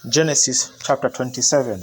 Genesis chapter 27.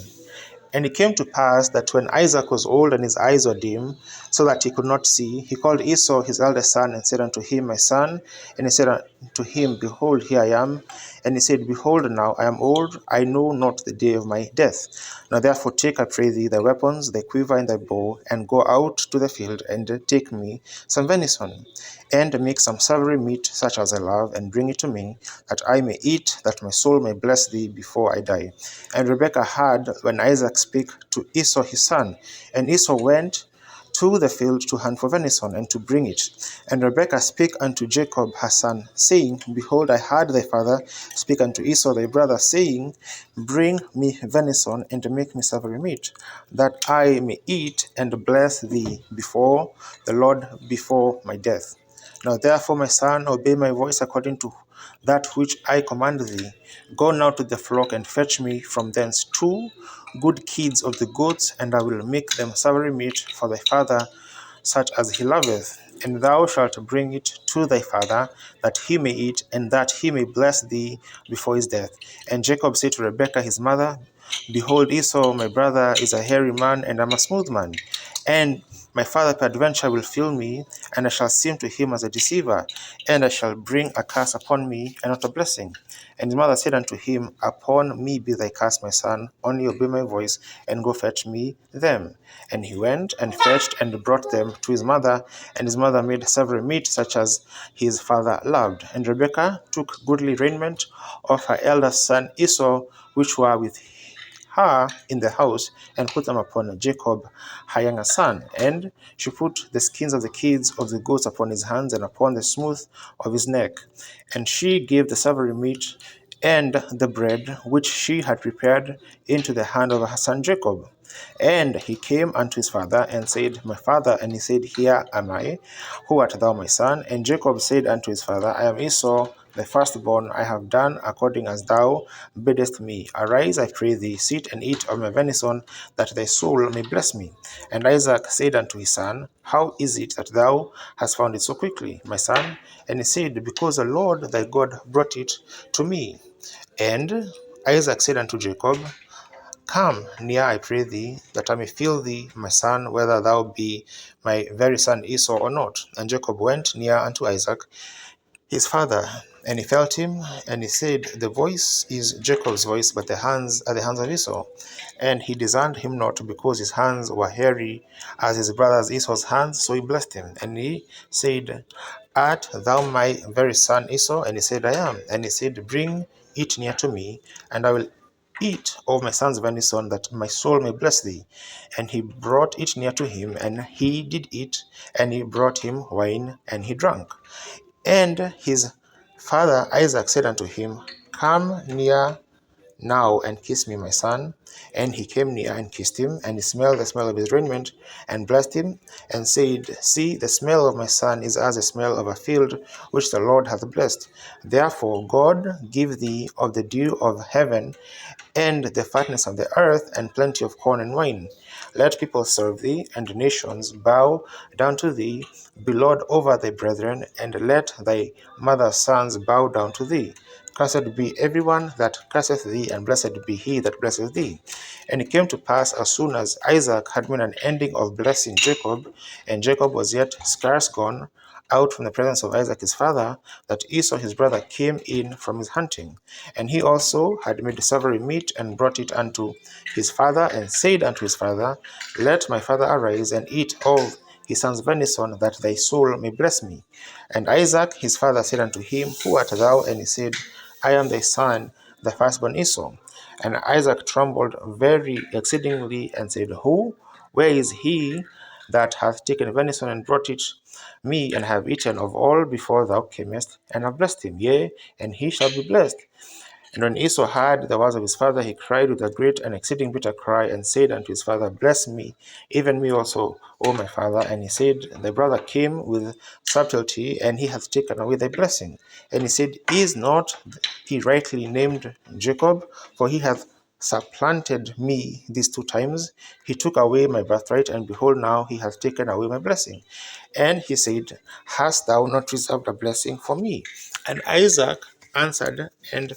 And it came to pass that when Isaac was old and his eyes were dim, so that he could not see, he called Esau his eldest son and said unto him, My son. And he said unto him, Behold, here I am. And he said, Behold, now I am old, I know not the day of my death. Now therefore take, I pray thee, thy weapons, thy quiver and thy bow, and go out to the field, and take me some venison, and make some savory meat, such as I love, and bring it to me, that I may eat, that my soul may bless thee before I die. And Rebekah heard when Isaac spake to Esau his son. And Esau went to the field to hunt for venison, and to bring it. And Rebekah spake unto Jacob her son, saying, Behold, I heard thy father speak unto Esau thy brother, saying, Bring me venison, and make me savory meat, that I may eat and bless thee before the Lord before my death. Now therefore, my son, obey my voice according to that which I command thee. Go now to the flock, and fetch me from thence 2 good kids of the goats, and I will make them savory meat for thy father, such as he loveth. And thou shalt bring it to thy father, that he may eat, and that he may bless thee before his death. And Jacob said to Rebekah his mother, Behold, Esau my brother is a hairy man, and I am a smooth man. And my father peradventure will feel me, and I shall seem to him as a deceiver, and I shall bring a curse upon me, and not a blessing. And his mother said unto him, Upon me be thy curse, my son, only obey my voice, and go fetch me them. And he went and fetched and brought them to his mother, and his mother made savory meat, such as his father loved. And Rebekah took goodly raiment of her eldest son Esau, which were with her in the house, and put them upon Jacob her younger son. And she put the skins of the kids of the goats upon his hands, and upon the smooth of his neck. And she gave the savory meat and the bread which she had prepared into the hand of her son Jacob. And he came unto his father, and said, My father. And he said, Here am I. Who art thou, my son? And Jacob said unto his father, I am Esau, the firstborn. I have done according as thou biddest me. Arise, I pray thee, sit and eat of my venison, that thy soul may bless me. And Isaac said unto his son, How is it that thou hast found it so quickly, my son? And he said, Because the Lord thy God brought it to me. And Isaac said unto Jacob, Come near, I pray thee, that I may feel thee, my son, whether thou be my very son Esau or not. And Jacob went near unto Isaac his father, and he felt him, and he said, The voice is Jacob's voice, but the hands are the hands of Esau. And he discerned him not, because his hands were hairy as his brother's Esau's hands, so he blessed him. And he said, Art thou my very son Esau? And he said, I am. And he said, Bring it near to me, and I will eat of my son's venison, that my soul may bless thee. And he brought it near to him, and he did eat, and he brought him wine, and he drank. And his father Isaac said unto him, Come near now and kiss me, my son. And he came near and kissed him, and he smelled the smell of his raiment, and blessed him, and said, See, the smell of my son is as the smell of a field which the Lord hath blessed. Therefore God give thee of the dew of heaven, and the fatness of the earth, and plenty of corn and wine. Let people serve thee, and nations bow down to thee. Be Lord over thy brethren, and let thy mother's sons bow down to thee. Cursed be everyone that curseth thee, and blessed be he that blesseth thee. And it came to pass, as soon as Isaac had made an ending of blessing Jacob, and Jacob was yet scarce gone out from the presence of Isaac his father, that Esau his brother came in from his hunting. And he also had made savory meat, and brought it unto his father, and said unto his father, Let my father arise, and eat of his son's venison, that thy soul may bless me. And Isaac his father said unto him, Who art thou? And he said, I am thy son, the firstborn Esau. And Isaac trembled very exceedingly, and said, Who? Where is he that hath taken venison and brought it me, and have eaten of all before thou camest, and have blessed him? Yea, and he shall be blessed. And when Esau heard the words of his father, he cried with a great and exceeding bitter cry, and said unto his father, Bless me, even me also, O my father. And he said, Thy brother came with subtlety, and he hath taken away thy blessing. And he said, Is not he rightly named Jacob? For he hath supplanted me these 2 times. He took away my birthright, and behold, now he hath taken away my blessing. And he said, Hast thou not reserved a blessing for me? And Isaac answered and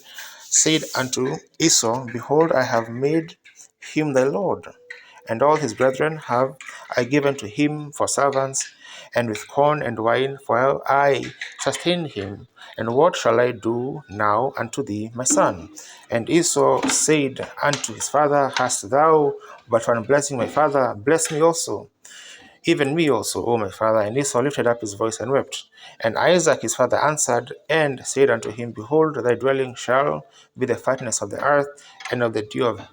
said unto Esau, Behold, I have made him thy lord, and all his brethren have I given to him for servants, and with corn and wine, for I sustained him. And what shall I do now unto thee, my son? And Esau said unto his father, Hast thou but one blessing, my father? Bless me also, even me also, O my father. And Esau lifted up his voice and wept. And Isaac his father answered and said unto him, Behold, thy dwelling shall be the fatness of the earth, and of the dew of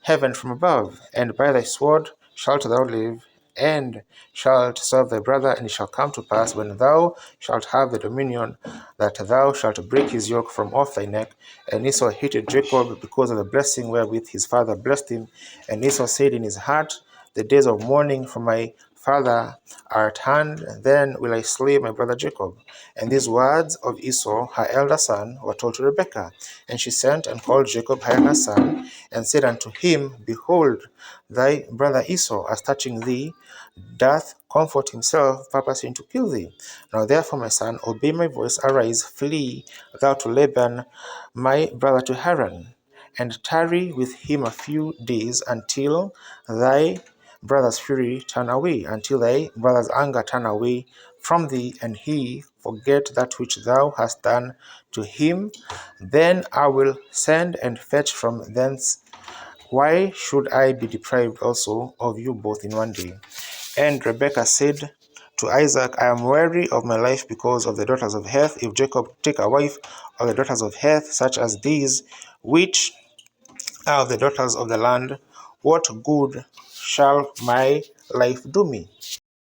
heaven from above, and by thy sword shalt thou live, and shalt serve thy brother. And it shall come to pass, when thou shalt have the dominion, that thou shalt break his yoke from off thy neck. And Esau hated Jacob because of the blessing wherewith his father blessed him. And Esau said in his heart, The days of mourning for my father are at hand, then will I slay my brother Jacob. And these words of Esau, her elder son, were told to Rebekah. And she sent and called Jacob, her son, and said unto him, Behold, thy brother Esau, as touching thee, doth comfort himself, purposing to kill thee. Now therefore, my son, obey my voice, arise, flee thou to Laban, my brother, to Haran, and tarry with him a few days, until thy brother's fury turn away, until thy brother's anger turn away from thee, and he forget that which thou hast done to him. Then I will send and fetch from thence. Why should I be deprived also of you both in one day? And Rebekah said to Isaac, I am weary of my life because of the daughters of Heth. If Jacob take a wife of the daughters of Heth, such as these, which are of the daughters of the land, what good shall my life do me?